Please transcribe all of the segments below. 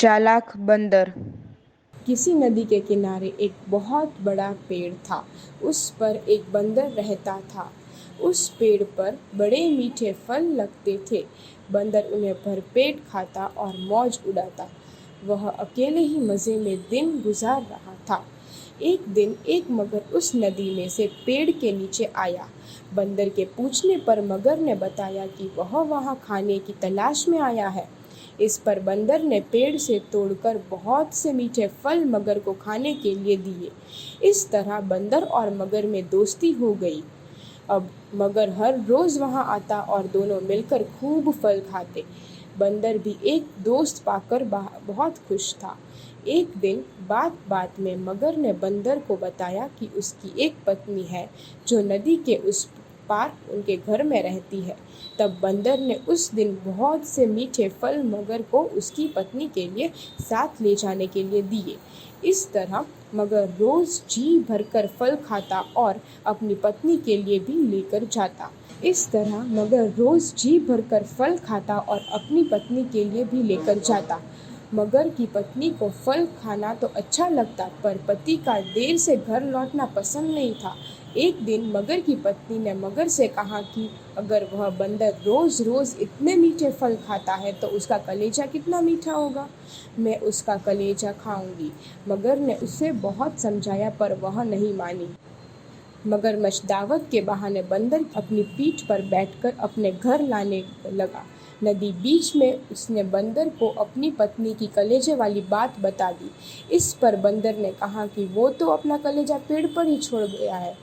चालाक बंदर। किसी नदी के किनारे एक बहुत बड़ा पेड़ था। उस पर एक बंदर रहता था। उस पेड़ पर बड़े मीठे फल लगते थे। बंदर उन्हें भरपेट खाता और मौज उड़ाता। वह अकेले ही मज़े में दिन गुजार रहा था। एक दिन एक मगर उस नदी में से पेड़ के नीचे आया। बंदर के पूछने पर मगर ने बताया कि वह वहाँ खाने की तलाश में आया है। इस पर बंदर ने पेड़ से तोड़कर बहुत से मीठे फल मगर को खाने के लिए दिए। इस तरह बंदर और मगर में दोस्ती हो गई। अब मगर हर रोज़ वहाँ आता और दोनों मिलकर खूब फल खाते। बंदर भी एक दोस्त पाकर बहुत खुश था। एक दिन बात बात में मगर ने बंदर को बताया कि उसकी एक पत्नी है जो नदी के उस पार उनके घर में रहती है। तब बंदर ने उस दिन बहुत से मीठे फल मगर को उसकी पत्नी के लिए साथ ले जाने के लिए दिए। इस तरह मगर रोज़ जी भरकर फल खाता और अपनी पत्नी के लिए भी लेकर जाता। इस तरह मगर रोज़ जी भरकर फल खाता और अपनी पत्नी के लिए भी लेकर जाता। मगर की पत्नी को फल खाना तो अच्छा लगता, पर पति का देर से घर लौटना पसंद नहीं था। एक दिन मगर की पत्नी ने मगर से कहा कि अगर वह बंदर रोज़ रोज़ इतने मीठे फल खाता है तो उसका कलेजा कितना मीठा होगा। मैं उसका कलेजा खाऊंगी। मगर ने उसे बहुत समझाया पर वह नहीं मानी। मगरमच्छ दावत के बहाने बंदर अपनी पीठ पर बैठकर अपने घर लाने लगा। नदी बीच में उसने बंदर को अपनी पत्नी की कलेजे वाली बात बता दी। इस पर बंदर ने कहा कि वो तो अपना कलेजा पेड़ पर ही छोड़ गया है।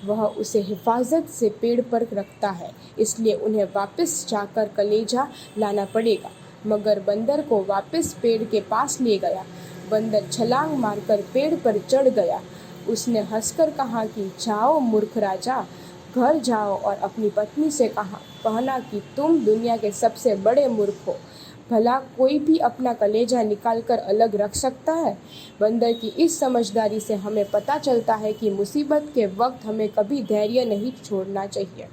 वह उसे हिफाजत से पेड़ पर रखता है, इसलिए उन्हें वापस जाकर कलेजा लाना पड़ेगा। मगर बंदर को वापस पेड़ के पास ले गया। बंदर छलांग मारकर पेड़ पर चढ़ गया। उसने हंसकर कहा कि जाओ मूर्ख राजा, घर जाओ और अपनी पत्नी से कहना कि तुम दुनिया के सबसे बड़े मूर्ख हो। भला कोई भी अपना कलेजा निकालकर अलग रख सकता है। बंदर की इस समझदारी से हमें पता चलता है कि मुसीबत के वक्त हमें कभी धैर्य नहीं छोड़ना चाहिए।